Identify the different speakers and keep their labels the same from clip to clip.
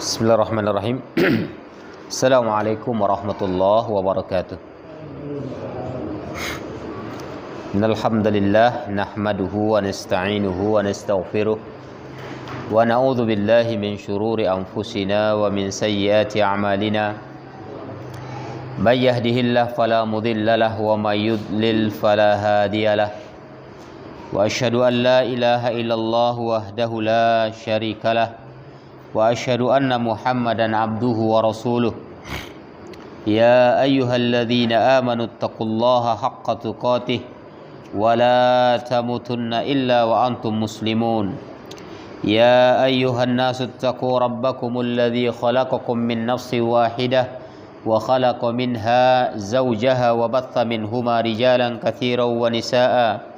Speaker 1: Bismillahirrahmanirrahim. Assalamualaikum warahmatullahi wabarakatuh. Innal hamdalillah nahmaduhu wa nasta'inuhu wa nastaghfiruh wa na'udzu billahi min shururi anfusina wa min sayyiati a'malina. May yahdihillahu fala mudilla lahu wa may yudlil fala hadiyalah. Wa asyhadu an la ilaha illallah wahdahu la syarikalah wa asyhadu anna Muhammadan abduhu wa rasuluh. Ya ayyuhalladzina amanu taqullaha haqqa tuqatih wa la tamutunna illa wa antum muslimun. Ya ayyuhan nasu taqu rabbakumul ladzi khalaqakum min nafsin wahidah wa khalaqa minha zawjaha wa batha minhuma rijalan katsiran wa nisaa'a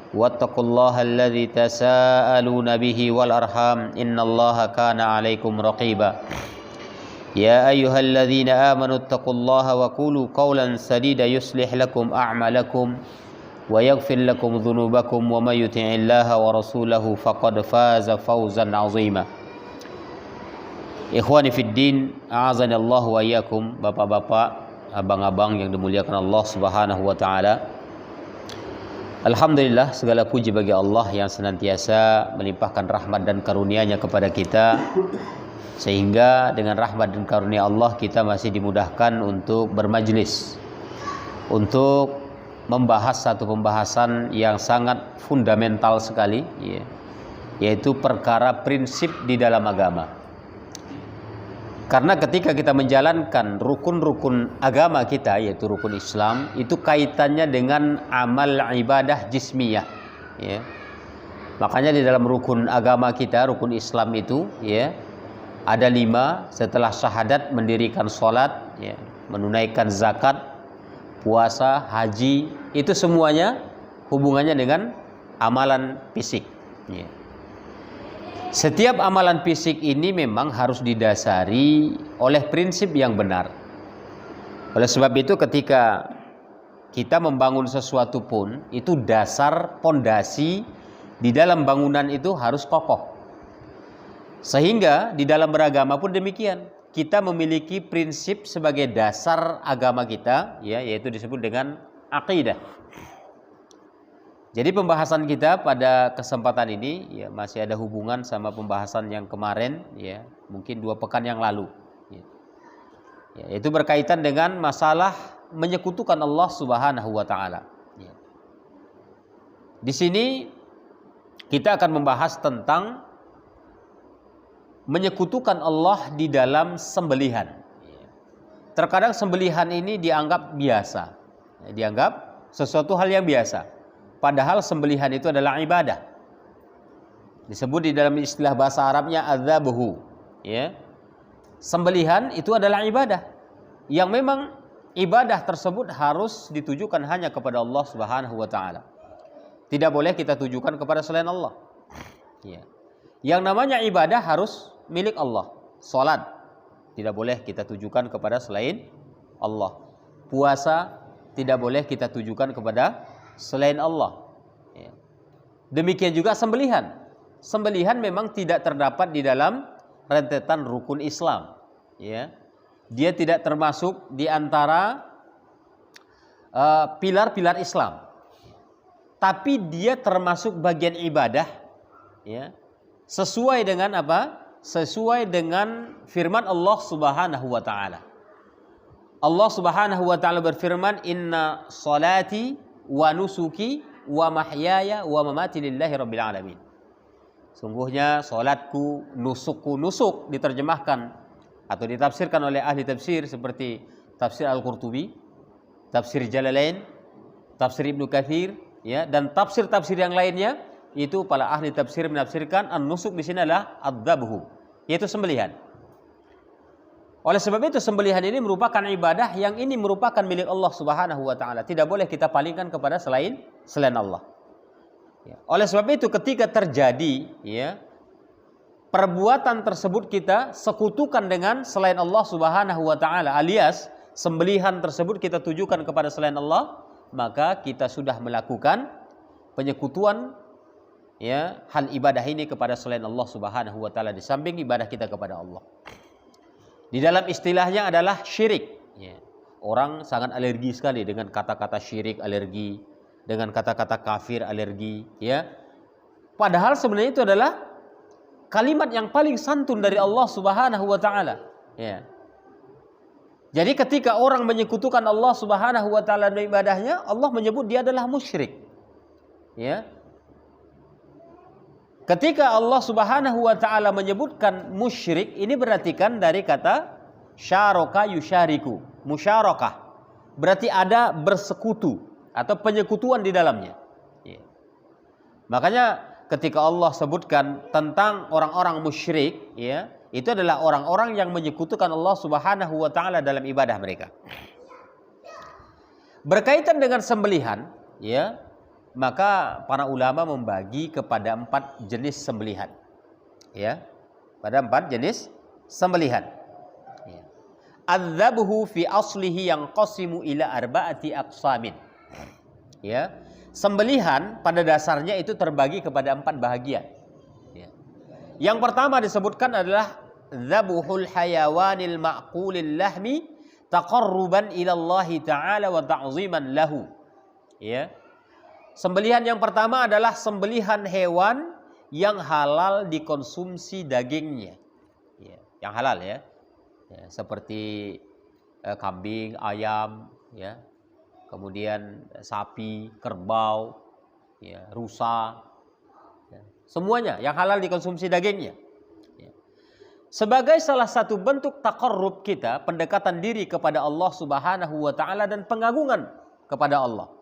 Speaker 1: wattaqullaha alladzi tasaaluna bihi wal arham innallaha kana 'alaikum raqiba. Ya ayyuhalladzina amanu taqullaha wa qulu qawlan sadida yuslih lakum a'malakum wa yaghfir lakum dhunubakum wa may yuti'illaha wa rasulahu faqad faza fawzan 'azima. Ikhwani fid din, a'azani Allah wa iyyakum, bapak-bapak, abang-abang yang dimuliakan Allah Subhanahu wa taala. Alhamdulillah, segala puji bagi Allah yang senantiasa melimpahkan rahmat dan karunia-Nya kepada kita, sehingga dengan rahmat dan karunia Allah kita masih dimudahkan untuk bermajlis, untuk membahas satu pembahasan yang sangat fundamental sekali, yaitu perkara prinsip di dalam agama. Karena ketika kita menjalankan rukun-rukun agama kita, yaitu rukun Islam, itu kaitannya dengan amal ibadah jismiyah. Ya. Makanya di dalam rukun agama kita, rukun Islam itu, ada 5. Setelah syahadat, mendirikan sholat, menunaikan zakat, puasa, haji, itu semuanya hubungannya dengan amalan fisik. Setiap amalan fisik ini memang harus didasari oleh prinsip yang benar. Oleh sebab itu ketika kita membangun sesuatu pun, itu dasar pondasi di dalam bangunan itu harus kokoh. Sehingga di dalam beragama pun demikian. Kita memiliki prinsip sebagai dasar agama kita, yaitu disebut dengan aqidah. Jadi pembahasan kita pada kesempatan ini masih ada hubungan sama pembahasan yang kemarin, mungkin 2 pekan yang lalu. Itu berkaitan dengan masalah menyekutukan Allah Subhanahu wa taala. Di sini kita akan membahas tentang menyekutukan Allah di dalam sembelihan. Terkadang sembelihan ini dianggap biasa, dianggap sesuatu hal yang biasa. Padahal sembelihan itu adalah ibadah. Disebut di dalam istilah bahasa Arabnya adzabuhu. Sembelihan itu adalah ibadah. Yang memang ibadah tersebut harus ditujukan hanya kepada Allah Subhanahu wa taala. Tidak boleh kita tujukan kepada selain Allah. Yang namanya ibadah harus milik Allah. Salat tidak boleh kita tujukan kepada selain Allah. Puasa tidak boleh kita tujukan kepada selain Allah. Demikian juga sembelihan. Sembelihan memang tidak terdapat di dalam rentetan rukun Islam. Dia tidak termasuk di antara pilar-pilar Islam. Tapi dia termasuk bagian ibadah. Sesuai dengan apa? Sesuai dengan firman Allah Subhanahu wa taala. Allah Subhanahu wa taala berfirman, "Inna salati wa nusuki wa mahyaya wa mamati lillahi rabbil alamin." Sungguhnya salatku, nusukku, nusuk diterjemahkan atau ditafsirkan oleh ahli tafsir seperti tafsir Al-Qurtubi, tafsir Jalalain, tafsir Ibnu Katsir, dan tafsir-tafsir yang lainnya, itu para ahli tafsir menafsirkan an-nusuk di sini adalah adzabhu, yaitu sembelihan. Oleh sebab itu sembelihan ini merupakan ibadah yang ini merupakan milik Allah Subhanahu wa taala. Tidak boleh kita palingkan kepada selain Allah. Oleh sebab itu ketika terjadi perbuatan tersebut kita sekutukan dengan selain Allah Subhanahu wa taala, alias sembelihan tersebut kita tujukan kepada selain Allah, maka kita sudah melakukan penyekutuan hal ibadah ini kepada selain Allah Subhanahu wa taala di samping ibadah kita kepada Allah. Di dalam istilahnya adalah syirik. Ya. Orang sangat alergi sekali dengan kata-kata syirik, alergi dengan kata-kata kafir, alergi. Ya. Padahal sebenarnya itu adalah kalimat yang paling santun dari Allah Subhanahu wa taala. Ya. Jadi ketika orang menyekutukan Allah Subhanahu wa taala dalam ibadahnya, Allah menyebut dia adalah musyrik. Ya. Ketika Allah Subhanahu wa taala menyebutkan musyrik, ini berarti kan dari kata syaraka yusyariku, musyarakah. Berarti ada bersekutu atau penyekutuan di dalamnya. Ya. Makanya ketika Allah sebutkan tentang orang-orang musyrik, ya, itu adalah orang-orang yang menyekutukan Allah Subhanahu wa taala dalam ibadah mereka. Berkaitan dengan sembelihan, ya, maka para ulama membagi kepada 4 jenis sembelihan. Ya. Pada 4 jenis sembelihan. Ya. Adzabhu fi aslihi yanqasimu ila arba'ati aqsamin. Ya. Sembelihan pada dasarnya itu terbagi kepada 4 bahagian. Ya. Yang pertama disebutkan adalah dzabhul hayawanil ma'qulil lahmi taqarruban ila Allah taala wa ta'ziman lahu. Ya. Sembelihan yang pertama adalah sembelihan hewan yang halal dikonsumsi dagingnya. Ya, yang halal ya. Ya, seperti kambing, ayam, ya. Kemudian sapi, kerbau, ya, rusa. Ya. Semuanya yang halal dikonsumsi dagingnya. Ya. Sebagai salah satu bentuk taqarrub kita, pendekatan diri kepada Allah Subhanahu wa taala dan pengagungan kepada Allah.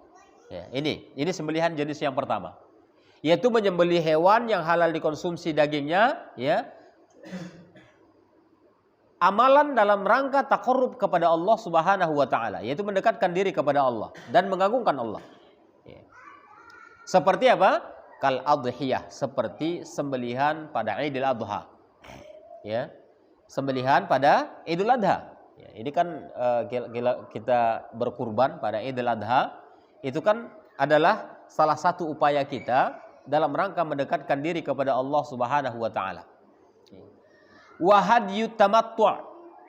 Speaker 1: Ya, ini sembelihan jenis yang pertama, yaitu menyembelih hewan yang halal dikonsumsi dagingnya, ya. Amalan dalam rangka taqarrub kepada Allah Subhanahu wa taala, yaitu mendekatkan diri kepada Allah dan mengagungkan Allah. Ya. Seperti apa? Kal adhiyah, seperti sembelihan pada Idul Adha. Ya. Sembelihan pada Idul Adha. Ya, ini kan kita berkurban pada Idul Adha. Itu kan adalah salah satu upaya kita dalam rangka mendekatkan diri kepada Allah Subhanahu wa taala. Wa hadyu tamattu',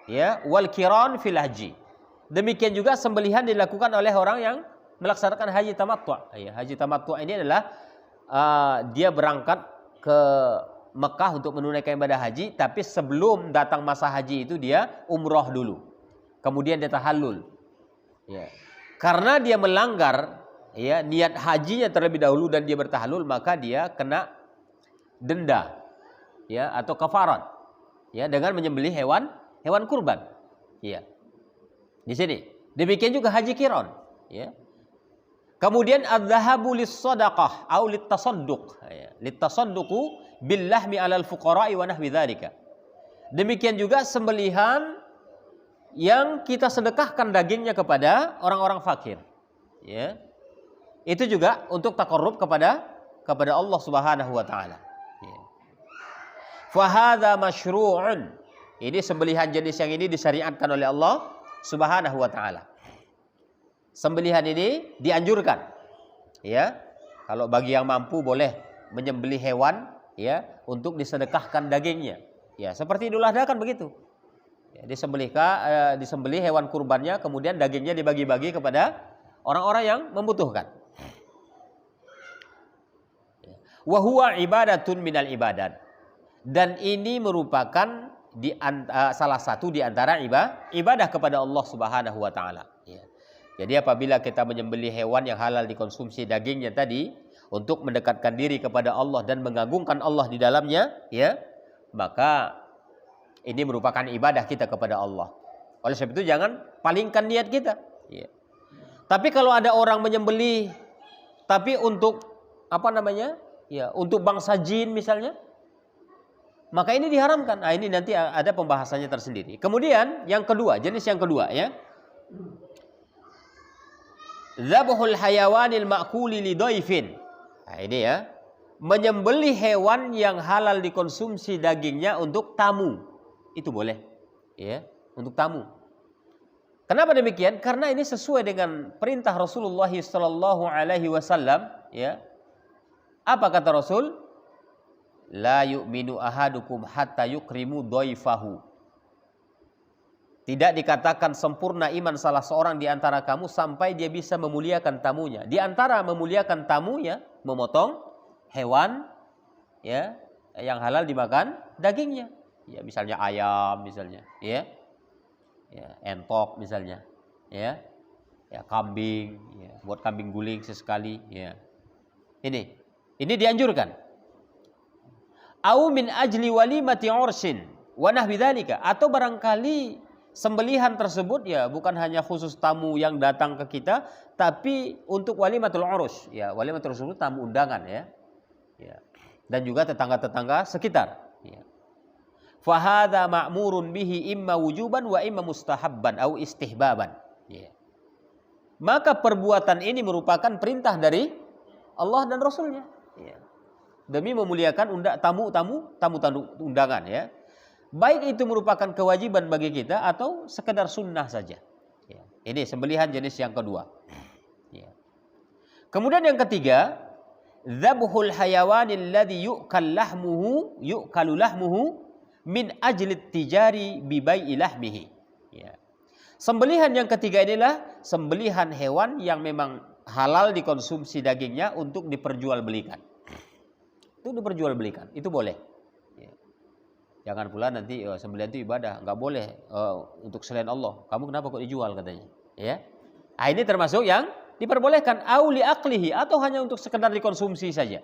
Speaker 1: ya, wal qiran fil haji. Demikian juga sembelihan dilakukan oleh orang yang melaksanakan haji tamattu'. Ya, haji tamattu' ini adalah dia berangkat ke Mekah untuk menunaikan ibadah haji, tapi sebelum datang masa haji itu dia umroh dulu. Kemudian dia tahallul. Ya. Karena dia melanggar, ya, niat hajinya terlebih dahulu dan dia bertahallul, maka dia kena denda, ya, atau kafarat, ya, dengan menyembelih hewan kurban. Ya. Di sini. Demikian juga haji qiran, ya. Kemudian adz-dzahabu lis-shadaqah au lit-tasadduq, ya, lit-tasadduqu bil lahmi 'alal fuqara'i wa nahwi dzalika. Demikian juga sembelihan yang kita sedekahkan dagingnya kepada orang-orang fakir, ya. Itu juga untuk taqarrub kepada Allah Subhanahu wa taala. Ya. Fa hadza masyru'un. Ini sembelihan jenis yang ini disyariatkan oleh Allah Subhanahu wa taala. Sembelihan ini dianjurkan. Ya. Kalau bagi yang mampu boleh menyembelih hewan, ya, untuk disedekahkan dagingnya. Ya, seperti Idul Adha kan begitu. Ya, disembelih hewan kurbannya, kemudian dagingnya dibagi-bagi kepada orang-orang yang membutuhkan. Wa huwa ibadatun minal ibadat. Dan ini merupakan salah satu di antara ibadah kepada Allah Subhanahu wa taala. Ya. Jadi apabila kita menyembelih hewan yang halal dikonsumsi dagingnya tadi untuk mendekatkan diri kepada Allah dan mengagungkan Allah di dalamnya, ya, maka ini merupakan ibadah kita kepada Allah. Oleh sebab itu jangan palingkan niat kita. Ya. Tapi kalau ada orang menyembelih, tapi untuk apa namanya? Ya, untuk bangsa jin misalnya, maka ini diharamkan. Nah, ini nanti ada pembahasannya tersendiri. Kemudian yang kedua, jenis yang kedua, ya. Dzabhul hayawanil ma'kuli lidhaifin. Nah, ini ya. Menyembelih hewan yang halal dikonsumsi dagingnya untuk tamu. Itu boleh, ya, untuk tamu. Kenapa demikian? Karena ini sesuai dengan perintah Rasulullah sallallahu alaihi wasallam, ya. Apa kata Rasul? La yu'minu ahadukum hatta yukrimu dhaifahu. Tidak dikatakan sempurna iman salah seorang di antara kamu sampai dia bisa memuliakan tamunya. Di antara memuliakan tamunya, memotong hewan ya yang halal dimakan dagingnya. Ya, misalnya ayam misalnya, ya. Ya, entok misalnya, ya. Ya, kambing, ya. Buat kambing guling sesekali, ya. Ini dianjurkan. Au min ajli walimati ursin wa nahwi dzalika, atau barangkali sembelihan tersebut ya bukan hanya khusus tamu yang datang ke kita, tapi untuk walimatul urus, ya walimatul urus itu tamu undangan ya. Ya. Dan juga tetangga-tetangga sekitar, ya. Fa hadza ma'murun bihi imma wujuban wa imma mustahabban au istihbaban. Ya. Maka perbuatan ini merupakan perintah dari Allah dan Rasulnya, ya. Demi memuliakan tamu undangan, ya. Baik itu merupakan kewajiban bagi kita atau sekedar sunnah saja. Ya. Ini sembelihan jenis yang kedua. Ya. Kemudian yang ketiga, dzabhul hayawanil ladzi yu'kalu lahmuhu min ajli tijari bi bai'i lahmihi. Ya. Sembelihan yang ketiga inilah sembelihan hewan yang memang halal dikonsumsi dagingnya untuk diperjualbelikan. Itu diperjualbelikan, itu boleh. Ya. Jangan pula nanti sembelihan itu ibadah, nggak boleh untuk selain Allah. Kamu kenapa kok dijual katanya? Ya, ini termasuk yang diperbolehkan. Au li aklihi, atau hanya untuk sekedar dikonsumsi saja.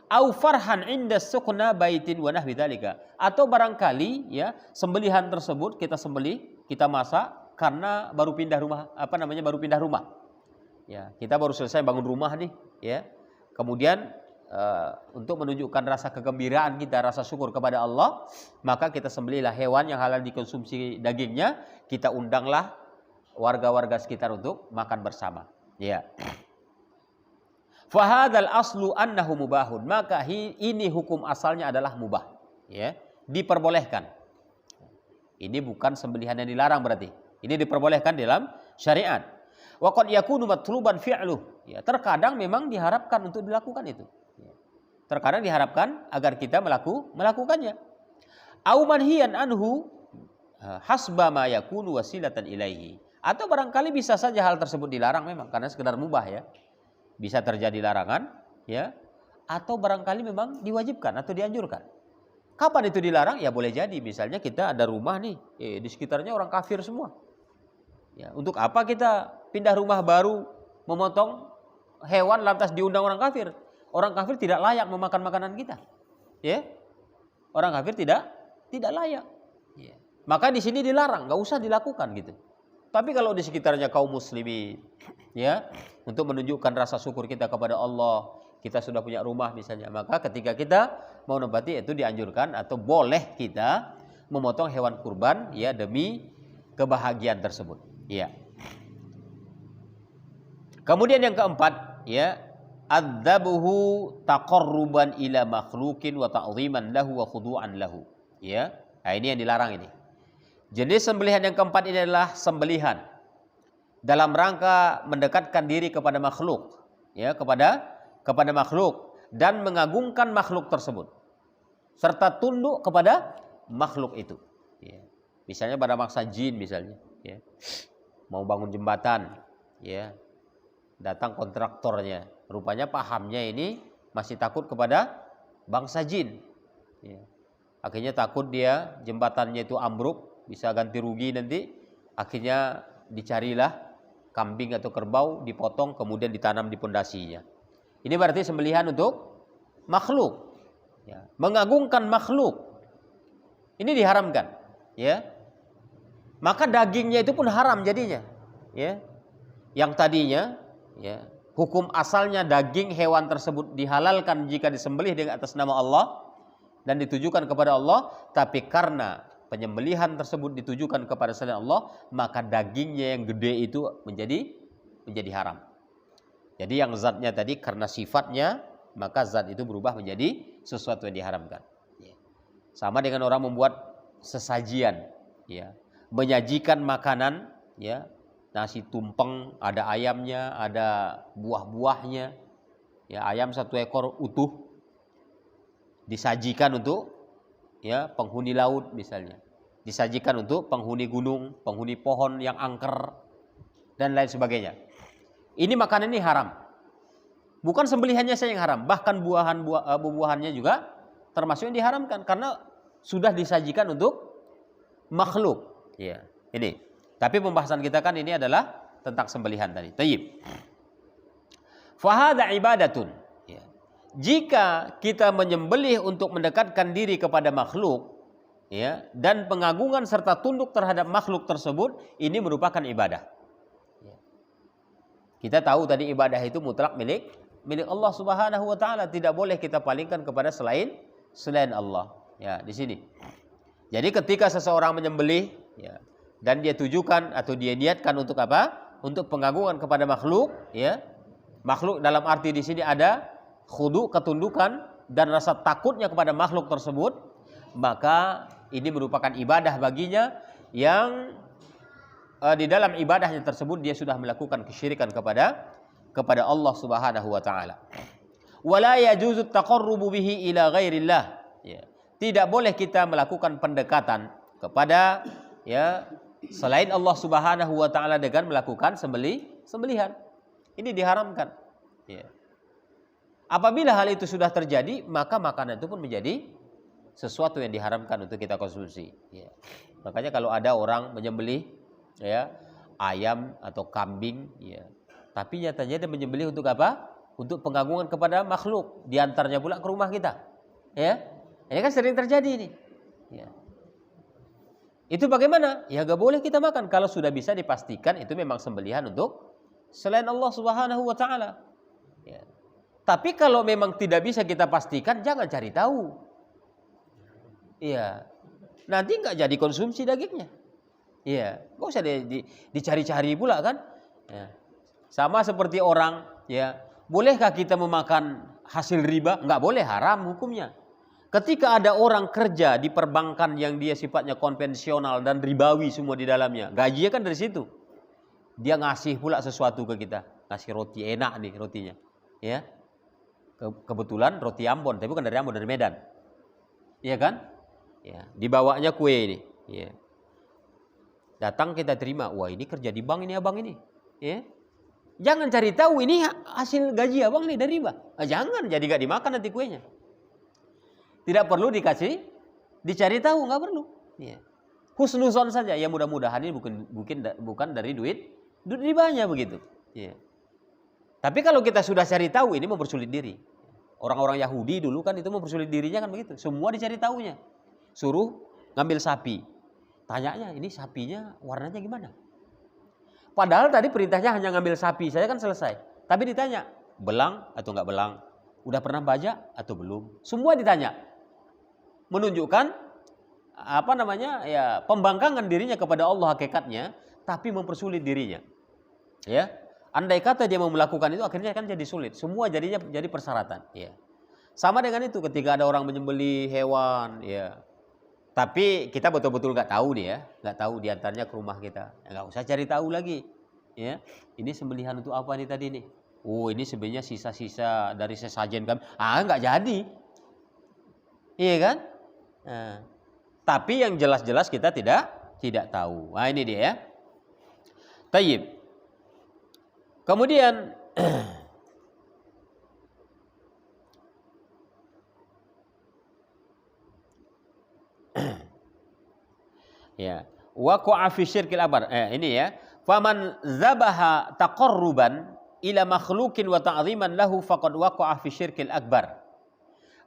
Speaker 1: Au farhan inda suqna baitin wa nahwi dzalika, atau barangkali ya sembelihan tersebut kita sembelih, kita masak karena baru pindah rumah, baru pindah rumah. Ya, kita baru selesai bangun rumah nih, ya. Kemudian untuk menunjukkan rasa kegembiraan kita, rasa syukur kepada Allah, maka kita sembelihlah hewan yang halal dikonsumsi dagingnya, kita undanglah warga-warga sekitar untuk makan bersama. Ya. Fahadal aslu annahu mubahun, maka ini hukum asalnya adalah mubah, ya, diperbolehkan. Ini bukan sembelihan yang dilarang berarti. Ini diperbolehkan dalam syariat. Wa qad yakunu matluban fi'luh. Ya, terkadang memang diharapkan untuk dilakukan itu. Terkadang diharapkan agar kita melakukannya. Au manhiyan anhu hasba ma yakunu wasilatan ilaihi. Atau barangkali bisa saja hal tersebut dilarang memang karena sekedar mubah, ya. Bisa terjadi larangan, ya. Atau barangkali memang diwajibkan atau dianjurkan. Kapan itu dilarang? Ya boleh jadi misalnya kita ada rumah nih, di sekitarnya orang kafir semua. Ya, untuk apa kita pindah rumah baru memotong hewan lantas diundang orang kafir? Orang kafir tidak layak memakan makanan kita, ya. Orang kafir tidak layak. Ya. Maka di sini dilarang, nggak usah dilakukan gitu. Tapi kalau di sekitarnya kaum muslimin, ya, untuk menunjukkan rasa syukur kita kepada Allah, kita sudah punya rumah misalnya, maka ketika kita mau nempati itu dianjurkan atau boleh kita memotong hewan kurban, ya, demi kebahagiaan tersebut. Ya. Kemudian yang keempat, ya. Adzabuhu taqarruban ila makhluqin wa ta'ziman lahu wa khudu'an lahu. Ya. Nah, ini yang dilarang ini. Jenis sembelihan yang keempat ini adalah sembelihan dalam rangka mendekatkan diri kepada makhluk, ya, kepada makhluk dan mengagungkan makhluk tersebut serta tunduk kepada makhluk itu. Ya. Misalnya pada maksa jin misalnya, ya. Mau bangun jembatan, ya. Datang kontraktornya, rupanya pahamnya ini masih takut kepada bangsa jin. Ya. Akhirnya takut dia jembatannya itu ambruk, bisa ganti rugi nanti. Akhirnya dicarilah kambing atau kerbau, dipotong kemudian ditanam di pondasinya. Ini berarti sembelihan untuk makhluk. Ya. Mengagungkan makhluk. Ini diharamkan. Ya. Maka dagingnya itu pun haram jadinya. Ya. Yang tadinya, ya, hukum asalnya daging hewan tersebut dihalalkan jika disembelih dengan atas nama Allah dan ditujukan kepada Allah, tapi karena penyembelihan tersebut ditujukan kepada selain Allah, maka dagingnya yang gede itu menjadi haram. Jadi yang zatnya tadi karena sifatnya, maka zat itu berubah menjadi sesuatu yang diharamkan. Ya. Sama dengan orang membuat sesajian, ya, menyajikan makanan, ya, nasi tumpeng, ada ayamnya, ada buah-buahnya, ya, ayam 1 ekor utuh disajikan untuk, ya, penghuni laut misalnya. disajikan untuk penghuni gunung, penghuni pohon yang angker dan lain sebagainya. Ini makanan ini haram. Bukan sembelihannya saja yang haram, bahkan buah-buahannya juga termasuk yang diharamkan karena sudah disajikan untuk makhluk. Ya, ini. Tapi pembahasan kita kan ini adalah tentang sembelihan tadi. Tayyib. Fahada ibadatun. Ya. Jika kita menyembelih untuk mendekatkan diri kepada makhluk, ya, dan pengagungan serta tunduk terhadap makhluk tersebut, ini merupakan ibadah. Ya. Kita tahu tadi ibadah itu mutlak milik Allah Subhanahu wa taala, tidak boleh kita palingkan kepada selain Allah. Ya, di sini. Jadi ketika seseorang menyembelih, ya, dan dia tujukan atau dia niatkan untuk apa? Untuk pengagungan kepada makhluk, ya. Makhluk dalam arti di sini ada khudu, ketundukan dan rasa takutnya kepada makhluk tersebut, maka ini merupakan ibadah baginya yang di dalam ibadahnya tersebut dia sudah melakukan kesyirikan kepada Allah Subhanahu wa taala. Wala yajuzu taqarrubu bihi ila ghairillah. Ya. Tidak boleh kita melakukan pendekatan kepada, ya, selain Allah Subhanahu wa taala dengan melakukan sembelihan. Ini diharamkan. Ya. Apabila hal itu sudah terjadi, maka makanan itu pun menjadi sesuatu yang diharamkan untuk kita konsumsi. Ya. Makanya kalau ada orang menyembelih, ya, ayam atau kambing, ya, tapi nyatanya dia menyembelih untuk apa? Untuk pengagungan kepada makhluk, diantarnya pula ke rumah kita. Ya, ini kan sering terjadi ini. Ya. Itu bagaimana? Ya gak boleh kita makan kalau sudah bisa dipastikan itu memang sembelihan untuk selain Allah Subhanahu wa taala. Ya. Tapi kalau memang tidak bisa kita pastikan, jangan cari tahu. Iya. Nanti nggak jadi konsumsi dagingnya. Iya, nggak usah dicari-cari pula kan. Ya. Sama seperti orang, ya, bolehkah kita memakan hasil riba? Nggak boleh, haram hukumnya. Ketika ada orang kerja di perbankan yang dia sifatnya konvensional dan ribawi semua di dalamnya, gajinya kan dari situ. Dia ngasih pula sesuatu ke kita, ngasih roti enak nih rotinya, ya. Kebetulan roti Ambon, tapi bukan dari Ambon, dari Medan, iya kan? Ya, dibawanya kue ini, ya. Datang kita terima, wah ini kerja di bank ini abang ini, ya. Jangan cari tahu ini hasil gaji abang nih dari riba, jangan, jadi gak dimakan nanti kuenya. Tidak perlu dicari tahu, nggak perlu. Ya. Husnuzon saja, ya mudah-mudahan ini bukan dari duit ribanya begitu. Ya. Tapi kalau kita sudah cari tahu, ini mempersulit diri. Orang-orang Yahudi dulu kan itu mempersulit dirinya kan begitu. Semua dicari tahunya. Suruh ngambil sapi. Tanyanya, ini sapinya warnanya gimana? Padahal tadi perintahnya hanya ngambil sapi, saya kan selesai. Tapi ditanya, belang atau nggak belang? Udah pernah bajak atau belum? Semua ditanya. Menunjukkan apa namanya, ya, pembangkangan dirinya kepada Allah hakikatnya, tapi mempersulit dirinya. Ya, andai kata dia mau melakukan itu, akhirnya kan jadi sulit. Semua jadi persyaratan. Ya, sama dengan itu ketika ada orang menyembelih hewan, ya, tapi kita betul-betul nggak tahu nih, ya, nggak tahu diantaranya ke rumah kita, ya, nggak usah cari tahu lagi. Ya, ini sembelihan untuk apa nih tadi nih? Oh, ini sebenarnya sisa-sisa dari sesajen kami. Nggak jadi. Iya kan? Nah, tapi yang jelas-jelas kita tidak tahu. Nah, ini dia, ya. Tayyib. Kemudian ya, waqa'a fi syirkil akbar. Ini ya. Faman zabaha taqarruban ila makhlukin wa ta'ziman lahu faqad waqa'a fi syirkil akbar.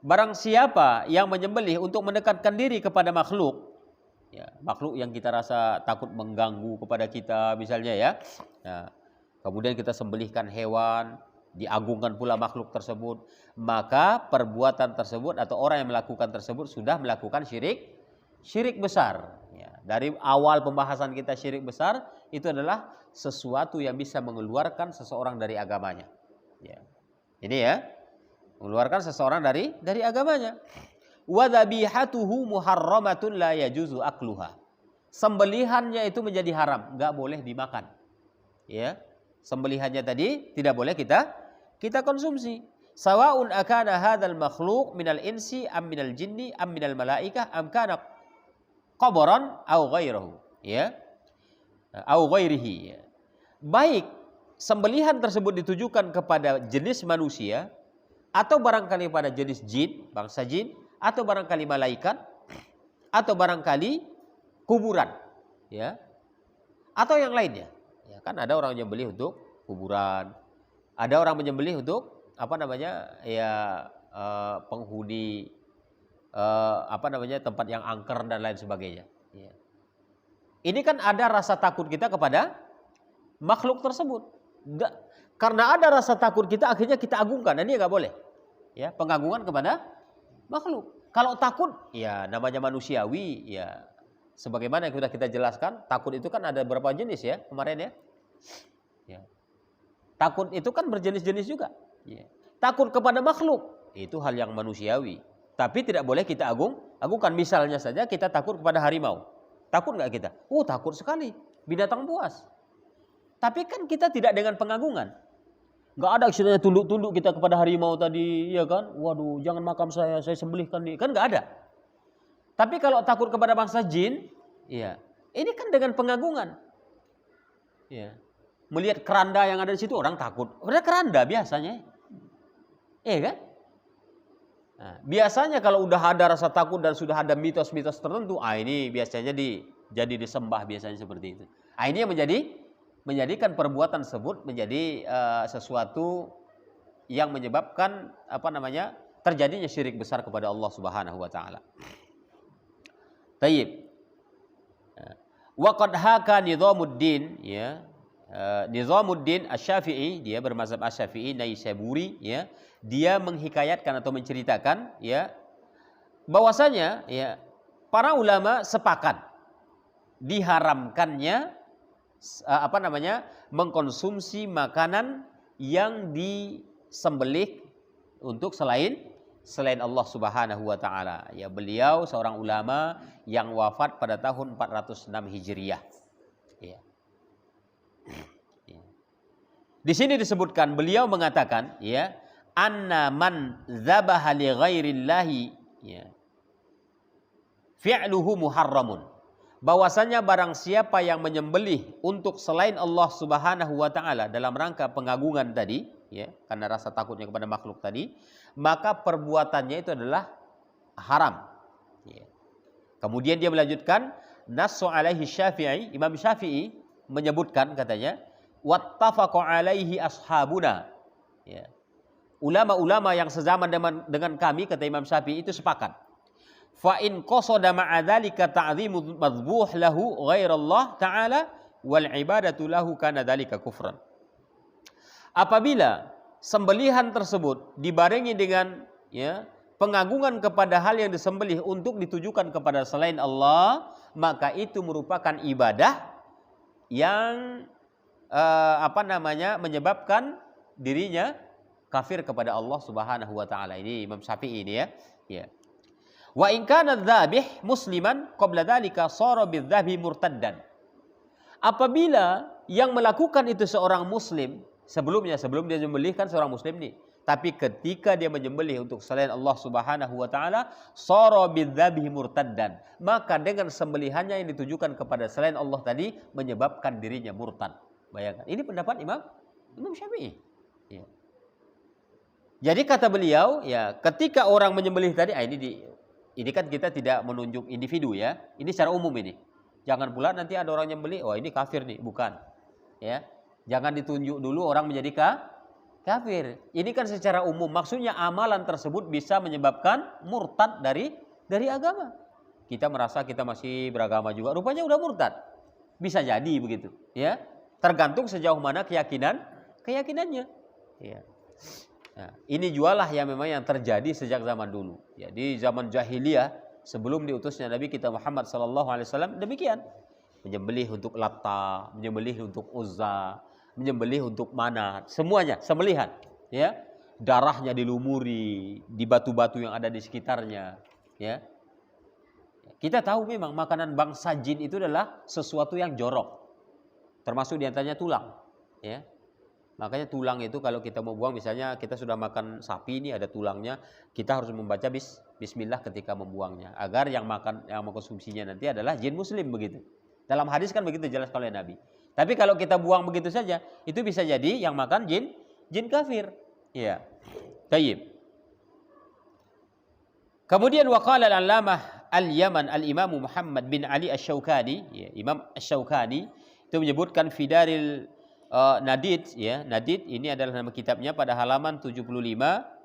Speaker 1: Barang siapa yang menyembelih untuk mendekatkan diri kepada makhluk, ya, makhluk yang kita rasa takut mengganggu kepada kita misalnya, ya. Nah, kemudian kita sembelihkan hewan, diagungkan pula makhluk tersebut, maka perbuatan tersebut atau orang yang melakukan tersebut sudah melakukan syirik besar. Ya, dari awal pembahasan kita syirik besar itu adalah sesuatu yang bisa mengeluarkan seseorang dari agamanya. Ya. Ini ya, mengeluarkan seseorang dari agamanya. Wa dzabihatuhu muharramatun la yajuzu akluha. Sembelihannya itu menjadi haram, enggak boleh dimakan. Ya. Sembelihannya tadi tidak boleh kita konsumsi. Sawaun akana hadzal makhluq minal insi am minal jinni am minal malaikah am kana qabran au ghairahu, ya, au ghairihi, ya. Baik sembelihan tersebut ditujukan kepada jenis manusia atau barangkali pada jenis jin, bangsa jin, atau barangkali malaikat, atau barangkali kuburan, ya, atau yang lainnya. Ya, kan ada orang menyembelih untuk kuburan, ada orang menyembelih untuk penghuni tempat yang angker dan lain sebagainya. Ya. Ini kan ada rasa takut kita kepada makhluk tersebut. Karena ada rasa takut kita, akhirnya kita agungkan. Ini nggak boleh. Ya, pengagungan kepada makhluk. Kalau takut, ya namanya manusiawi, ya sebagaimana yang sudah kita jelaskan, takut itu kan ada beberapa jenis ya kemarin ya. Ya. Takut itu kan berjenis-jenis juga. Ya. Takut kepada makhluk itu hal yang manusiawi. Tapi tidak boleh kita agungkan. Misalnya saja kita takut kepada harimau. Takut nggak kita? Takut sekali. Binatang buas. Tapi kan kita tidak dengan pengagungan. Nggak ada istilahnya tunduk-tunduk kita kepada harimau tadi, ya kan? Waduh, jangan makam saya sembelihkan nih. Kan nggak ada. Tapi kalau takut kepada bangsa jin, ya, ini kan dengan pengagungan. Ya. Melihat keranda yang ada di situ orang takut. Udah keranda biasanya. Kan? Nah, biasanya kalau udah ada rasa takut dan sudah ada mitos-mitos tertentu, ini biasanya jadi disembah biasanya seperti itu. Ini yang menjadikan perbuatan tersebut menjadi sesuatu yang menyebabkan terjadinya syirik besar kepada Allah Subhanahu wa taala. Tayyib. Wa qad haka Nizamuddin, ya. Nizamuddin Asy-Syafi'i, dia bermazhab Asy-Syafi'i Naisaburi, ya. Dia menghikayatkan atau menceritakan, ya, bahwasanya, ya, para ulama sepakat diharamkannya mengkonsumsi makanan yang disembelih untuk selain Allah Subhanahu wa taala. Ya, beliau seorang ulama yang wafat pada tahun 406 Hijriah. Ya. Ya. Di sini disebutkan beliau mengatakan, ya, anna man dzabaha li ghairillahi, ya, fi'luhu muharramun. Bahwasanya barang siapa yang menyembelih untuk selain Allah Subhanahu wa taala dalam rangka pengagungan tadi, ya, karena rasa takutnya kepada makhluk tadi, maka perbuatannya itu adalah haram. Ya. Kemudian dia melanjutkan, nassu alaihi Syafi'i, Imam Syafi'i menyebutkan, katanya, wattafaqu alaihi ashabuna. Ya. Ulama-ulama yang sezaman dengan kami, kata Imam Syafi'i, itu sepakat. Fa in qasada ma'a dzalika ta'dhimu madhbuh lahu ghairallah ta'ala wal ibadatu lahu kana dzalika kufran. Apabila sembelihan tersebut dibarengi dengan, ya, pengagungan kepada hal yang disembelih untuk ditujukan kepada selain Allah, maka itu merupakan ibadah yang menyebabkan dirinya kafir kepada Allah Subhanahu wa taala. Ini Imam Syafi'i ini, ya. Ya. Wa in kana dzabih musliman qabla dzalika shara bidzabhi murtaddan. Apabila yang melakukan itu seorang muslim, sebelum dia menyembelih kan seorang muslim nih, tapi ketika dia menyembelih untuk selain Allah Subhanahu wa taala, shara bidzabhi murtaddan, maka dengan sembelihannya yang ditujukan kepada selain Allah tadi menyebabkan dirinya murtad. Bayangkan, ini pendapat Imam Syafi'i. Ya. Jadi kata beliau, ya, ketika orang menyembelih tadi, ini kan kita tidak menunjuk individu, ya. Ini secara umum ini. Jangan pula nanti ada orang nyembelih, ini kafir nih, bukan. Ya. Jangan ditunjuk dulu orang menjadi kafir. Ini kan secara umum, maksudnya amalan tersebut bisa menyebabkan murtad dari agama. Kita merasa kita masih beragama juga, rupanya udah murtad. Bisa jadi begitu, ya. Tergantung sejauh mana keyakinannya. Ya. Nah, ini jualah yang memang yang terjadi sejak zaman dulu. Ya, di zaman jahiliyah sebelum diutusnya Nabi kita Muhammad SAW demikian. Menyembelih untuk Latta, menyembelih untuk Uzza, menyembelih untuk Manat, semuanya sembelihan. Ya, darahnya dilumuri di batu-batu yang ada di sekitarnya. Ya, kita tahu memang makanan bangsa jin itu adalah sesuatu yang jorok, termasuk diantaranya tulang. Ya. Makanya tulang itu kalau kita mau buang, misalnya kita sudah makan sapi ini ada tulangnya, kita harus membaca bismillah ketika membuangnya, agar yang mengkonsumsinya nanti adalah jin muslim begitu. Dalam hadis kan begitu jelas oleh Nabi. Tapi kalau kita buang begitu saja, itu bisa jadi yang makan jin kafir. Ya. Tayyib. Kemudian waqala al-allamah al-Yaman al-Imam Muhammad bin Ali Asy-Syaukani, ya, Imam Asy-Syaukani itu menyebutkan Fidaril Nadid, ya, Nadid ini adalah nama kitabnya pada halaman 75,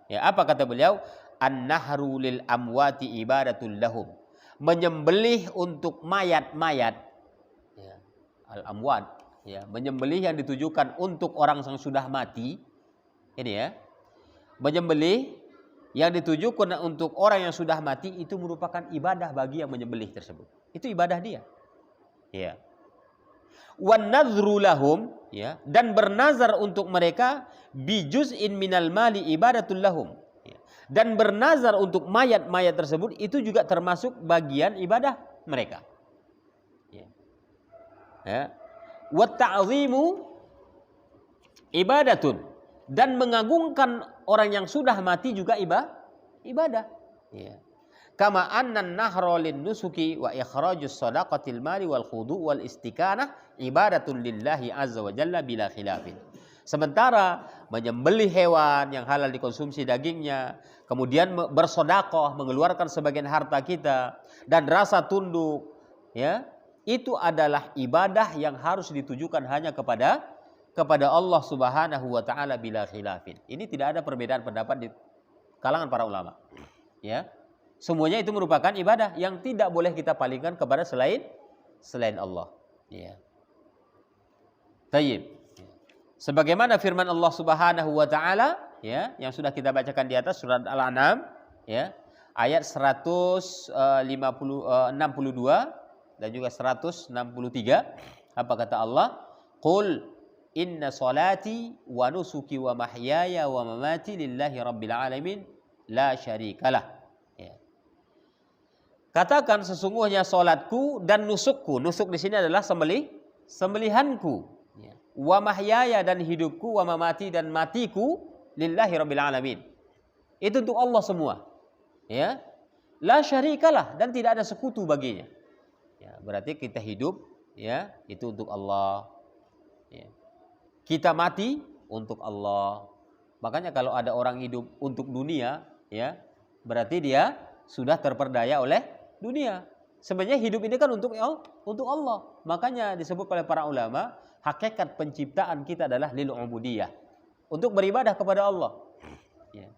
Speaker 1: ya, apa kata beliau? An-nahru lil amwati ibadatul lahum. Menyembelih untuk mayat-mayat, ya, al-amwat, ya, menyembelih yang ditujukan untuk orang yang sudah mati. Ini ya. Menyembelih yang ditujukan untuk orang yang sudah mati itu merupakan ibadah bagi yang menyembelih tersebut. Itu ibadah dia. Ya. Wan nadhru lahum, ya, dan bernazar untuk mereka bijuz'in minal mali ibadatul lahum, ya. Dan bernazar untuk mayat-mayat tersebut itu juga termasuk bagian ibadah mereka, ya. Ya. Wa ta'zimu ibadatun, dan mengagungkan orang yang sudah mati juga ibadah, ya. Kama annan nahra lin nusuki wa ikhrajus shadaqatil mali wal khudu' wal istikanah ibadatun lillahi azza wa jalla bila khilafin. Sementara menyembelih hewan yang halal dikonsumsi dagingnya, kemudian bersedekah, mengeluarkan sebagian harta kita, dan rasa tunduk, ya, itu adalah ibadah yang harus ditujukan hanya kepada Allah Subhanahu wa taala bila khilafin. Ini tidak ada perbedaan pendapat di kalangan para ulama, ya. Semuanya itu merupakan ibadah yang tidak boleh kita palingkan kepada selain Allah. Ya. Tayyib. Sebagaimana firman Allah Subhanahu wa taala, ya, yang sudah kita bacakan di atas surat Al-An'am, ya, ayat 162 dan juga 163. Apa kata Allah? Qul inna salati wa nusuki wa mahyaya wa mamati lillahi rabbil alamin la syarikalah. Katakan sesungguhnya solatku dan nusukku. Nusuk di sini adalah sembelihanku. Ya. Wa mahyaya dan hidupku, wa mamati dan matiku lillahi rabbil alamin. Itu untuk Allah semua. Ya. La syarikalah, dan tidak ada sekutu baginya. Ya, berarti kita hidup, ya, itu untuk Allah. Ya. Kita mati untuk Allah. Makanya kalau ada orang hidup untuk dunia, ya, berarti dia sudah terperdaya oleh dunia. Sebenarnya hidup ini kan untuk Allah. Makanya disebut oleh para ulama, hakikat penciptaan kita adalah lil ubudiyah, untuk beribadah kepada Allah. Ya.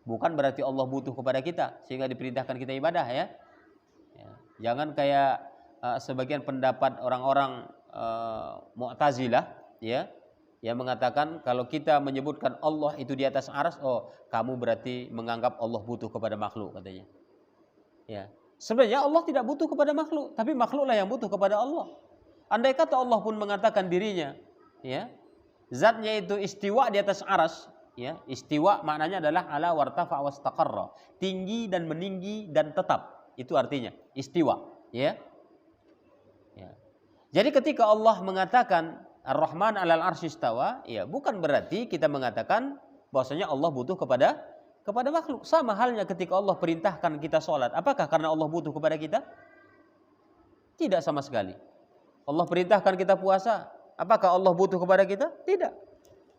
Speaker 1: Bukan berarti Allah butuh kepada kita sehingga diperintahkan kita ibadah, ya. Ya. Jangan kayak sebagian pendapat orang-orang Mu'tazilah, ya, yang mengatakan kalau kita menyebutkan Allah itu di atas arsy, oh, kamu berarti menganggap Allah butuh kepada makhluk, katanya. Ya. Sebenarnya Allah tidak butuh kepada makhluk, tapi makhluklah yang butuh kepada Allah. Andai kata Allah pun mengatakan dirinya, ya, zatnya itu istiwa di atas arsy, ya, istiwa maknanya adalah ala wartafa wastaqarra, tinggi dan meninggi dan tetap, itu artinya istiwa, ya. Ya. Jadi ketika Allah mengatakan Ar-Rahman 'alal arsy istawa, ya, bukan berarti kita mengatakan bahwasanya Allah butuh kepada makhluk. Sama halnya ketika Allah perintahkan kita sholat. Apakah karena Allah butuh kepada kita? Tidak sama sekali. Allah perintahkan kita puasa. Apakah Allah butuh kepada kita? Tidak.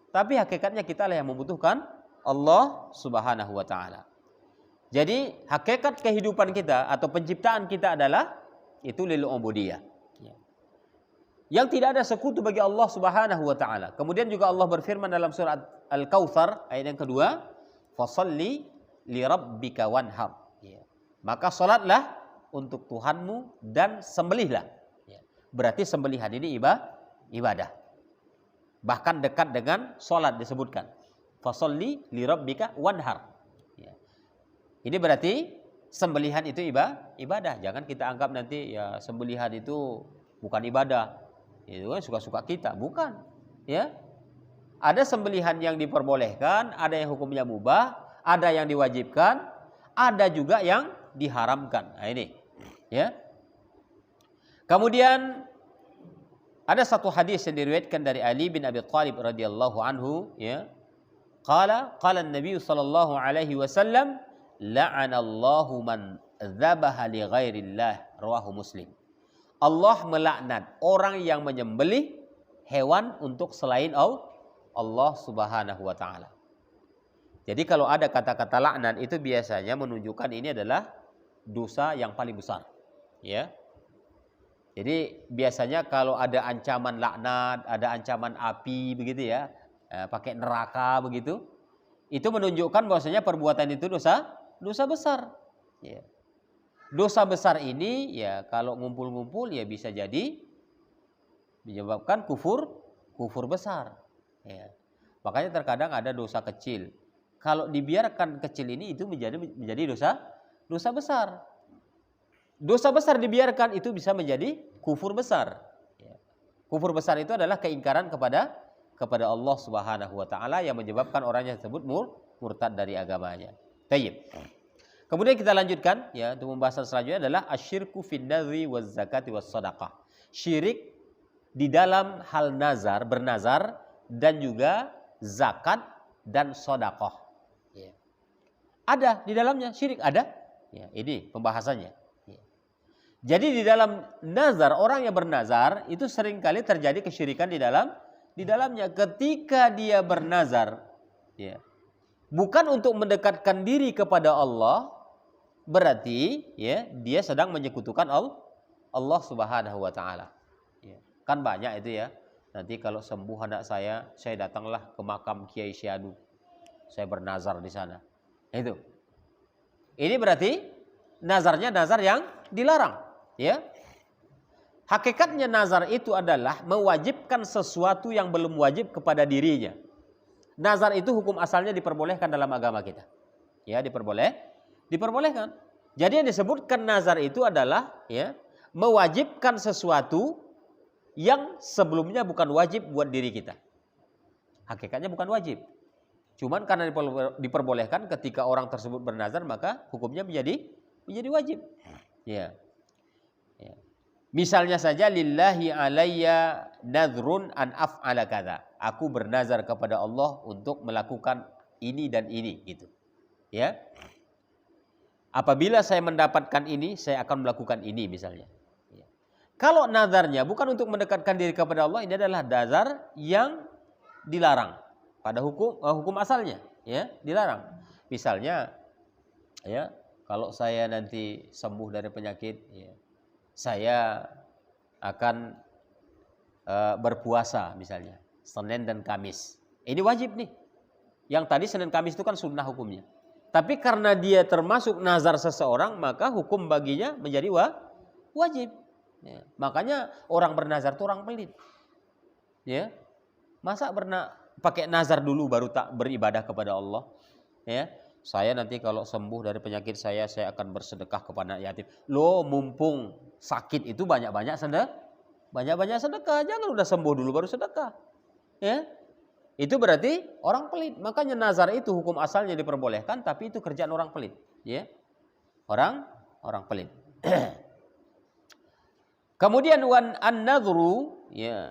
Speaker 1: Tapi hakikatnya kita lah yang membutuhkan Allah Subhanahu wa ta'ala. Jadi hakikat kehidupan kita atau penciptaan kita adalah itu lil ubudiyah. Yang tidak ada sekutu bagi Allah Subhanahu wa ta'ala. Kemudian juga Allah berfirman dalam surat Al-Kautsar ayat yang kedua, fasalli li rabbika wanhar, ya. Maka salatlah untuk Tuhanmu dan sembelihlah, ya. Berarti sembelihan ini ibadah. Bahkan dekat dengan salat disebutkan. Fasalli li rabbika wanhar, ya. Ini berarti sembelihan itu ibadah. Jangan kita anggap nanti ya sembelihan itu bukan ibadah. Itu kan suka-suka kita, bukan, ya. Ada sembelihan yang diperbolehkan, ada yang hukumnya mubah, ada yang diwajibkan, ada juga yang diharamkan. Nah, ini, ya. Kemudian Ada satu hadis yang diriwayatkan dari Ali bin Abi Thalib radhiyallahu anhu, ya. Qala Nabi sallallahu alaihi wasallam, la'anallahu man dzabaha li ghairillah, rawahu Muslim. Allah melaknat orang yang menyembelih hewan untuk selain Allah Subhanahu wa taala. Jadi kalau ada kata-kata laknat itu biasanya menunjukkan ini adalah dosa yang paling besar, ya. Jadi biasanya kalau ada ancaman laknat, ada ancaman api begitu ya, pakai neraka begitu, itu menunjukkan bahwasanya perbuatan itu dosa besar. Ya. Dosa besar ini ya kalau ngumpul-ngumpul ya bisa jadi menyebabkan kufur besar. Ya. Makanya terkadang ada dosa kecil. Kalau dibiarkan kecil ini itu menjadi dosa besar. Dosa besar dibiarkan itu bisa menjadi kufur besar. Ya. Kufur besar itu adalah keingkaran kepada Allah Subhanahu wa taala yang menyebabkan orangnya tersebut murtad dari agamanya. Tayyib. Kemudian kita lanjutkan ya, untuk pembahasan selanjutnya adalah asyirku fin nadri waz zakati was shadaqah. Syirik di dalam hal nazar, bernazar, dan juga zakat dan sedekah. Ya. Ada di dalamnya syirik, ada. Ya, ini pembahasannya. Jadi di dalam nazar, orang yang bernazar itu seringkali terjadi kesyirikan di dalamnya ketika dia bernazar, ya. Bukan untuk mendekatkan diri kepada Allah, berarti ya dia sedang menyekutukan Allah Subhanahu wa taala. Ya. Kan banyak itu ya. Nanti kalau sembuh anak saya datanglah ke makam Kiai Syahdu. Saya bernazar di sana. Itu. Ini berarti nazarnya nazar yang dilarang. Ya, hakikatnya nazar itu adalah mewajibkan sesuatu yang belum wajib kepada dirinya. Nazar itu hukum asalnya diperbolehkan dalam agama kita. Ya, diperbolehkan. Jadi yang disebutkan nazar itu adalah ya mewajibkan sesuatu yang sebelumnya bukan wajib buat diri kita. Hakikatnya bukan wajib. Cuman karena diperbolehkan ketika orang tersebut bernazar maka hukumnya menjadi wajib. Ya. Ya. Misalnya saja lillahi alayya nadhrun an af'ala kadza. Aku bernazar kepada Allah untuk melakukan ini dan ini gitu. Ya. Apabila saya mendapatkan ini, saya akan melakukan ini misalnya. Ya. Kalau nazarnya bukan untuk mendekatkan diri kepada Allah, ini adalah nazar yang dilarang pada hukum asalnya, ya, dilarang. Misalnya ya, kalau saya nanti sembuh dari penyakit, ya, saya akan berpuasa misalnya Senin dan Kamis. Ini wajib nih. Yang tadi Senin Kamis itu kan sunnah hukumnya. Tapi karena dia termasuk nazar seseorang, maka hukum baginya menjadi wajib. Ya. Makanya orang bernazar itu orang pelit. Ya. Masa pakai nazar dulu baru tak beribadah kepada Allah? Ya. Saya nanti kalau sembuh dari penyakit saya akan bersedekah kepada yatim. Loh, mumpung sakit itu banyak-banyak sedekah. Jangan udah sembuh dulu baru sedekah. Ya. Itu berarti orang pelit. Makanya nazar itu hukum asalnya diperbolehkan, tapi itu kerjaan orang pelit. Ya. Orang pelit. Kemudian an-nadhru ya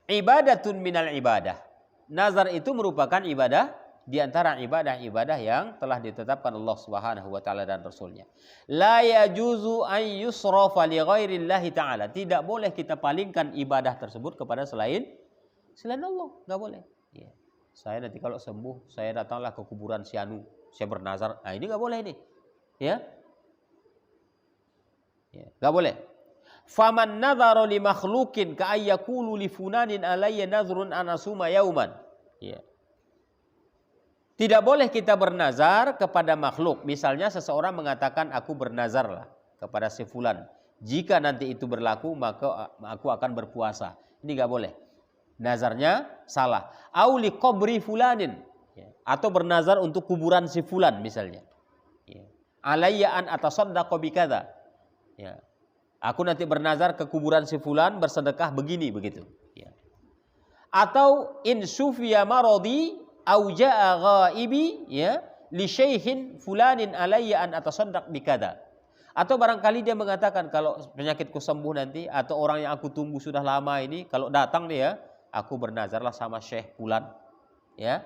Speaker 1: ibadatun minal ibadah. Nazar itu merupakan ibadah di antara ibadah-ibadah yang telah ditetapkan Allah Subhanahu wa taala dan Rasulnya. La yajuzu an yusrafa li ghairillahi taala. Tidak boleh kita palingkan ibadah tersebut kepada selain Allah, enggak boleh. Ya. Saya nanti kalau sembuh, saya datanglah ke kuburan si anu, saya bernazar. Nah, ini enggak boleh ini. Ya. Ya, enggak boleh. Faman nadhara li makhluqin ka ayyakulu li funanin alayya nadhrun an asuma yauman. Ya. Tidak boleh kita bernazar kepada makhluk. Misalnya seseorang mengatakan aku bernazarlah kepada si fulan. Jika nanti itu berlaku maka aku akan berpuasa. Ini enggak boleh. Nazarnya salah. Au li qabri fulanin. Ya. Atau bernazar untuk kuburan si fulan misalnya. Ya. Alayya an atasaddaqa bikadza. Ya. Aku nanti bernazar ke kuburan si fulan bersedekah begini begitu. Ya. Atau in sufiya maradi au jaa ghaibi ya li syaihin fulanin alayya an atasaddaq bikada. Atau barangkali dia mengatakan kalau penyakitku sembuh nanti, atau orang yang aku tunggu sudah lama ini kalau datang dia, aku bernazarlah sama Syekh Fulan, ya.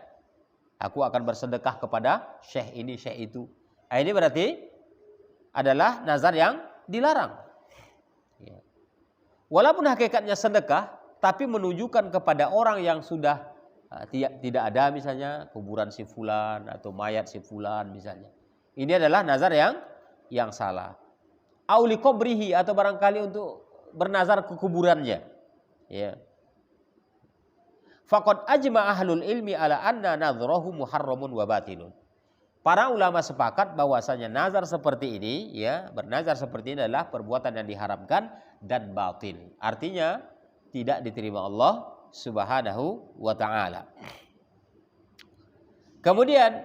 Speaker 1: Aku akan bersedekah kepada Syekh ini, Syekh itu. Nah, ini berarti adalah nazar yang dilarang. Ya. Walaupun hakikatnya sedekah, tapi menunjukkan kepada orang yang sudah tidak ada misalnya kuburan si fulan atau mayat si fulan misalnya. Ini adalah nazar yang salah. Auli qabrihi, atau barangkali untuk bernazar ke kuburannya. Ya. Faqad ajma ahlul ilmi ala anna nadhrahu muharramun wa batilun. Para ulama sepakat bahwasanya nazar seperti ini, ya, bernazar seperti ini adalah perbuatan yang diharamkan dan batil. Artinya tidak diterima Allah Subhanahu wa ta'ala. Kemudian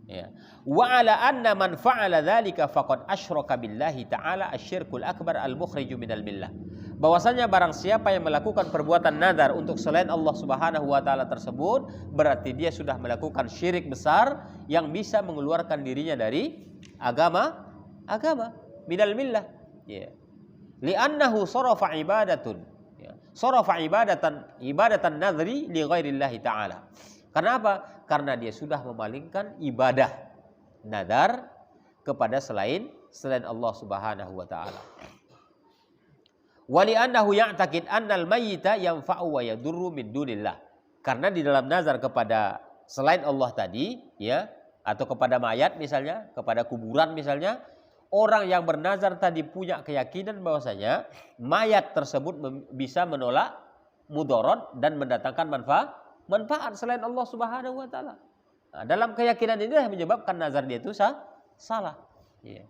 Speaker 1: ya, wa ala anna man fa'ala dzalika faqad asyraka billahi ta'ala asyirkul akbar al-mukhriju minal millah. Bahwasanya barang siapa yang melakukan perbuatan nazar untuk selain Allah Subhanahu wa taala tersebut, berarti dia sudah melakukan syirik besar yang bisa mengeluarkan dirinya dari agama minal millah. Ya. Li'annahu sarafa ibadatun. Ya. Sarafa ibadatan nadri li ghairillahi ta'ala. Karena apa? Karena dia sudah memalingkan ibadah nazar kepada selain Allah Subhanahu wa taala. Wa li'annahu ya'taqid annal mayyita yanfa'u wa yadurru min dunillah. Karena di dalam nazar kepada selain Allah tadi, ya, atau kepada mayat misalnya, kepada kuburan misalnya, orang yang bernazar tadi punya keyakinan bahwasanya mayat tersebut bisa menolak mudarat dan mendatangkan manfaat selain Allah Subhanahu wa taala. Nah, dalam keyakinan ini yang menyebabkan nazar dia itu salah. Ya.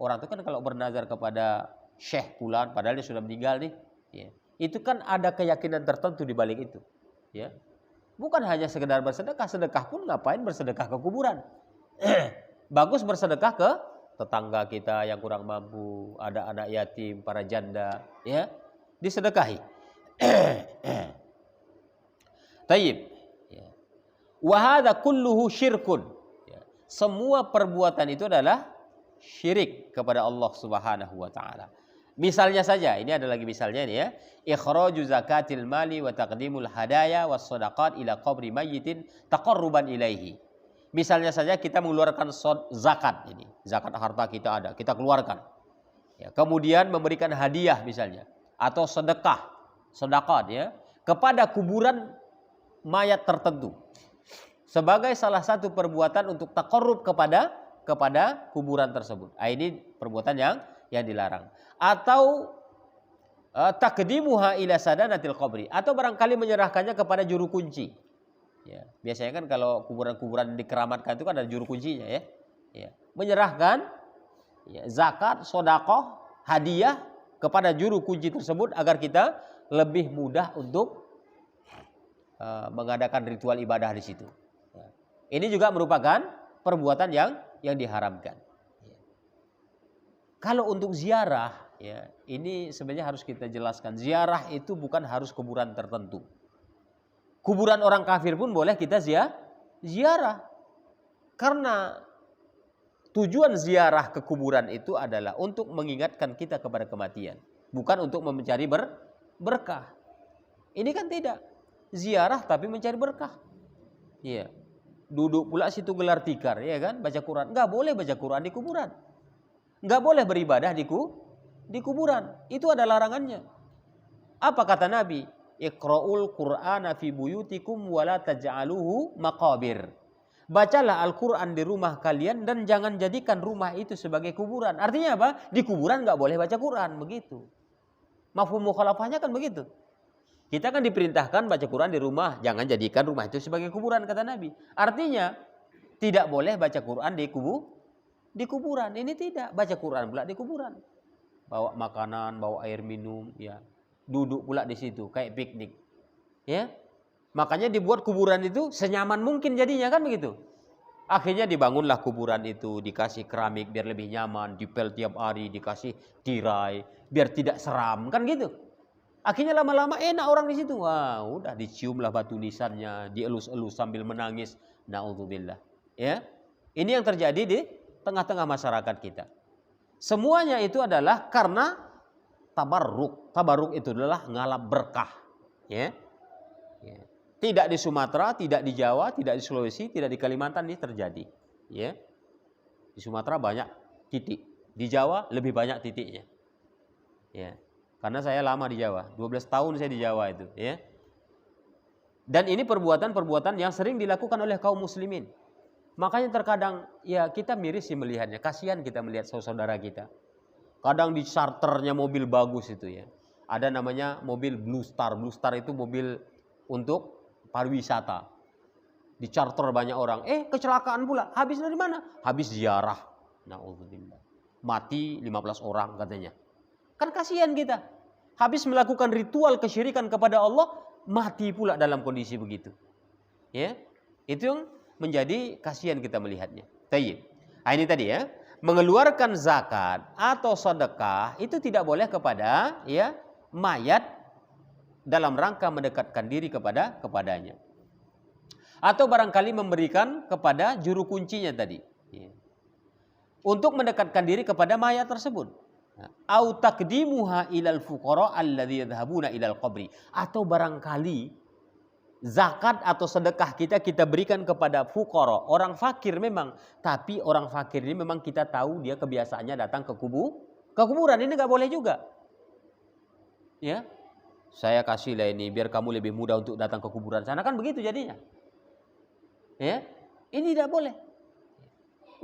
Speaker 1: Orang itu kan kalau bernazar kepada Syekh Fulan padahal dia sudah meninggal nih, ya. Itu kan ada keyakinan tertentu di balik itu, ya. Bukan hanya sekedar bersedekah, sedekah pun ngapain bersedekah ke kuburan? Bagus bersedekah ke tetangga kita yang kurang mampu, ada anak yatim, para janda, ya, disedekahi. Tayyib. Ya. Wa hadza kulluhu syirkun. Ya. Semua perbuatan itu adalah syirik kepada Allah Subhanahu wa taala. Misalnya saja, ini ada lagi misalnya nih ya. Ikhraju zakatil mali wa taqdimul hadaya was shadaqat ila qabri mayyitin taqarruban ilaihi. Misalnya saja kita mengeluarkan zakat ini. Zakat harta kita ada, kita keluarkan. Ya, kemudian memberikan hadiah misalnya atau sedekah ya, kepada kuburan mayat tertentu. Sebagai salah satu perbuatan untuk taqarrub kepada kuburan tersebut. Ini perbuatan yang dilarang. Atau taqdimuha ila sadanatil qabri, atau barangkali menyerahkannya kepada juru kunci. Ya, biasanya kan kalau kuburan-kuburan dikeramatkan itu kan ada juru kuncinya, ya. Ya, menyerahkan ya, zakat, sedekah, hadiah kepada juru kunci tersebut agar kita lebih mudah untuk mengadakan ritual ibadah di situ. Ya. Ini juga merupakan perbuatan yang diharamkan. Ya. Kalau untuk ziarah, ya, ini sebenarnya harus kita jelaskan. Ziarah itu bukan harus kuburan tertentu. Kuburan orang kafir pun boleh kita ziarah. Karena tujuan ziarah ke kuburan itu adalah untuk mengingatkan kita kepada kematian, bukan untuk mencari berkah. Ini kan tidak. Ziarah tapi mencari berkah. Iya. Duduk pula situ gelar tikar, ya kan? Baca Quran. Enggak boleh baca Quran di kuburan. Enggak boleh beribadah di kuburan. Itu ada larangannya. Apa kata Nabi? Iqra'ul Qur'ana fi buyutikum wa la taj'aluhu maqabir. Bacalah Al-Quran di rumah kalian dan jangan jadikan rumah itu sebagai kuburan. Artinya apa? Di kuburan enggak boleh baca Quran, begitu. Mafhum mukhalafahnya kan begitu. Kita kan diperintahkan baca Quran di rumah, jangan jadikan rumah itu sebagai kuburan, kata Nabi. Artinya tidak boleh baca Quran di kuburan. Ini tidak, baca Quran pula di kuburan. Bawa makanan, bawa air minum, ya. Duduk pula di situ kayak piknik. Ya. Makanya dibuat kuburan itu senyaman mungkin jadinya, kan begitu. Akhirnya dibangunlah kuburan itu, dikasih keramik biar lebih nyaman, dipel tiap hari, dikasih tirai biar tidak seram, kan gitu. Akhirnya lama-lama enak orang di situ. Wah, udah diciumlah batu nisannya, dielus-elus sambil menangis. Nauzubillah. Ya. Ini yang terjadi tengah-tengah masyarakat kita. Semuanya itu adalah karena tabarruk. Tabarruk itu adalah ngalap berkah. Ya. Tidak di Sumatera, tidak di Jawa, tidak di Sulawesi, tidak di Kalimantan ini terjadi. Ya. Di Sumatera banyak titik. Di Jawa lebih banyak titiknya. Ya. Karena saya lama di Jawa, 12 tahun saya di Jawa itu. Ya. Dan ini perbuatan-perbuatan yang sering dilakukan oleh kaum muslimin. Makanya terkadang ya kita miris sih melihatnya. Kasihan kita melihat saudara kita. Kadang di charternya mobil bagus itu ya. Ada namanya mobil Blue Star. Blue Star itu mobil untuk pariwisata. Di charter banyak orang. Kecelakaan pula. Habis dari mana? Habis ziarah. Na'udzubillah. Mati 15 orang katanya. Kan kasihan kita. Habis melakukan ritual kesyirikan kepada Allah, mati pula dalam kondisi begitu. Ya. Itu yang menjadi kasihan kita melihatnya. Tayyib. Ini tadi ya, mengeluarkan zakat atau sedekah itu tidak boleh kepada ya mayat dalam rangka mendekatkan diri kepadanya. Atau barangkali memberikan kepada juru kuncinya tadi. Ya. Untuk mendekatkan diri kepada mayat tersebut. Au taqdimuha ilal fuqara alladzi yadhhabuna ilal qabri. Atau barangkali zakat atau sedekah kita berikan kepada fuqara, orang fakir memang, tapi orang fakir ini memang kita tahu dia kebiasaannya datang ke kuburan, ini nggak boleh juga. Ya, saya kasihlah ini biar kamu lebih mudah untuk datang ke kuburan sana, kan begitu jadinya. Ya, ini tidak boleh.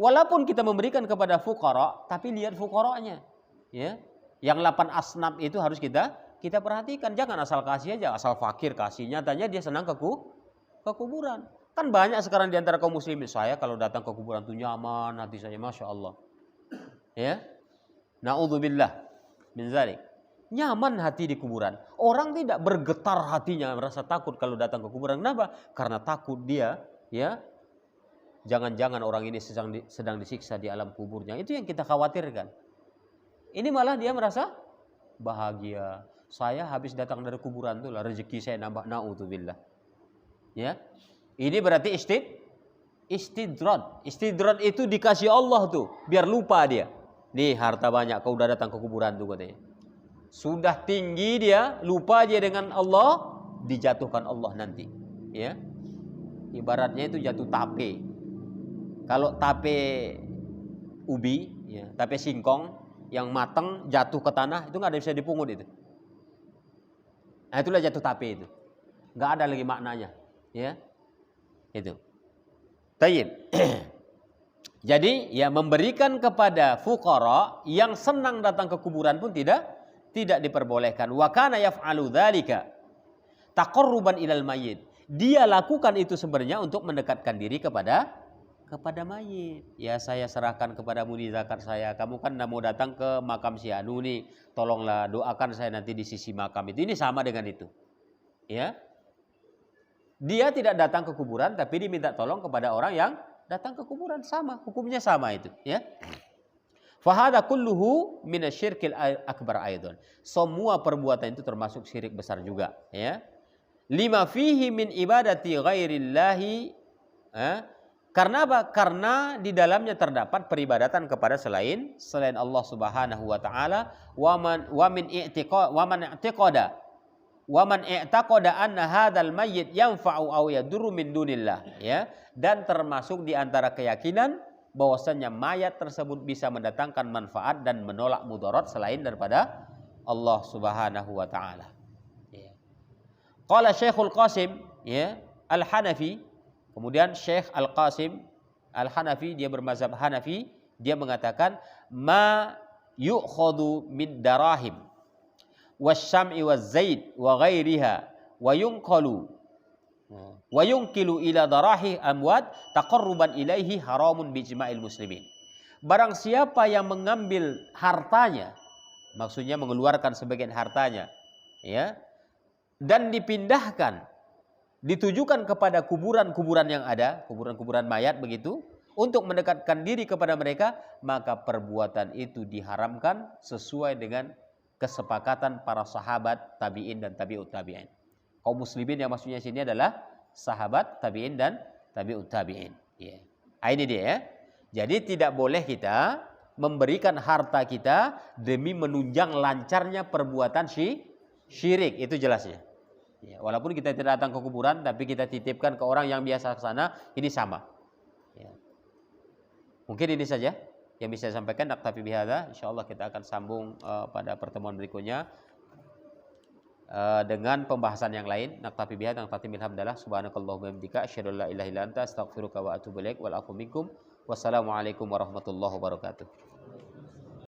Speaker 1: Walaupun kita memberikan kepada fuqara, tapi lihat fuqaranya. Ya, yang 8 asnaf itu harus kita perhatikan, jangan asal kasih aja, asal fakir kasih. Nyatanya dia senang ke kuburan. Kan banyak sekarang di antara kaum muslimin, saya kalau datang ke kuburan tuh nyaman hati saya, masya Allah. Ya, naudzubillah min dzalik. Nyaman hati di kuburan. Orang tidak bergetar hatinya, merasa takut kalau datang ke kuburan. Kenapa? Karena takut dia, ya, jangan-jangan orang ini sedang disiksa di alam kuburnya. Itu yang kita khawatirkan. Ini malah dia merasa bahagia. Saya habis datang dari kuburan itulah rezeki saya nambah, naudzubillah. Ya. Ini berarti istidrad. Istidrad itu dikasih Allah tuh, biar lupa dia. Nih harta banyak, kau udah datang ke kuburan tuh katanya. Sudah tinggi dia, lupa dia dengan Allah, dijatuhkan Allah nanti. Ya. Ibaratnya itu jatuh tape. Kalau tape ubi, ya, tape singkong yang matang jatuh ke tanah, itu nggak ada bisa dipungut itu. Nah itulah jatuh tape itu. Nggak ada lagi maknanya. Ya. Itu. Tayyib. Jadi ya memberikan kepada fuqara yang senang datang ke kuburan pun tidak diperbolehkan. Wa kana yaf'alu dzalika taqarruban ilal mayyit. Dia lakukan itu sebenarnya untuk mendekatkan diri kepada mayit. Ya saya serahkan kepadamu di zakat saya. Kamu kan mau datang ke makam si Anu nih. Tolonglah doakan saya nanti di sisi makam itu. Ini sama dengan itu. Ya. Dia tidak datang ke kuburan tapi diminta tolong kepada orang yang datang ke kuburan, sama. Hukumnya sama itu, ya. Fahada kulluhu minasyirkil akbar aidan. Semua perbuatan itu termasuk syirik besar juga, ya. Lima fihi min ibadati ghairillahi, karena apa? Karena di dalamnya terdapat peribadatan kepada selain Allah Subhanahu wa taala, wa man i'taqada anna hadzal mayyit yanfa'u aw yadurru min dunillah, ya. Dan termasuk di antara keyakinan bahwasanya mayat tersebut bisa mendatangkan manfaat dan menolak mudarat selain daripada Allah Subhanahu wa taala. Ya. Qala Syekhul Qasim, ya, Al-Hanafi. Kemudian Syekh Al-Qasim Al-Hanafi, dia bermazhab Hanafi, dia mengatakan ma yu'khadhu min darahim wasyam'i wazzait wa ghairiha wa yunqilu ila darahi amwat taqarruban ilaihi haramun bijma'il muslimin. Barang siapa yang mengambil hartanya, maksudnya mengeluarkan sebagian hartanya, ya, dan dipindahkan, ditujukan kepada kuburan-kuburan yang ada, kuburan-kuburan mayat begitu, untuk mendekatkan diri kepada mereka, maka perbuatan itu diharamkan sesuai dengan kesepakatan para sahabat, tabi'in dan tabi'ut tabi'in. Kaum muslimin yang maksudnya sini adalah sahabat, tabi'in dan tabi'ut tabi'in. Ya. Ini dia, ya. Jadi tidak boleh kita memberikan harta kita demi menunjang lancarnya perbuatan syirik. Itu jelasnya. Ya, walaupun kita tidak datang ke kuburan, tapi kita titipkan ke orang yang biasa ke sana, ini sama. Ya. Mungkin ini saja yang bisa saya sampaikan. Naktafi bihadza. Insyaallah kita akan sambung pada pertemuan berikutnya dengan pembahasan yang lain. Naktafi bihadza. Naktafi min hamdalah. Subhanakallahumma wa bihamdika asyhadu an la ilaha illa anta astaghfiruka wa atubu ilaik. Wal afu minkum. Wassalamualaikum warahmatullahi wabarakatuh.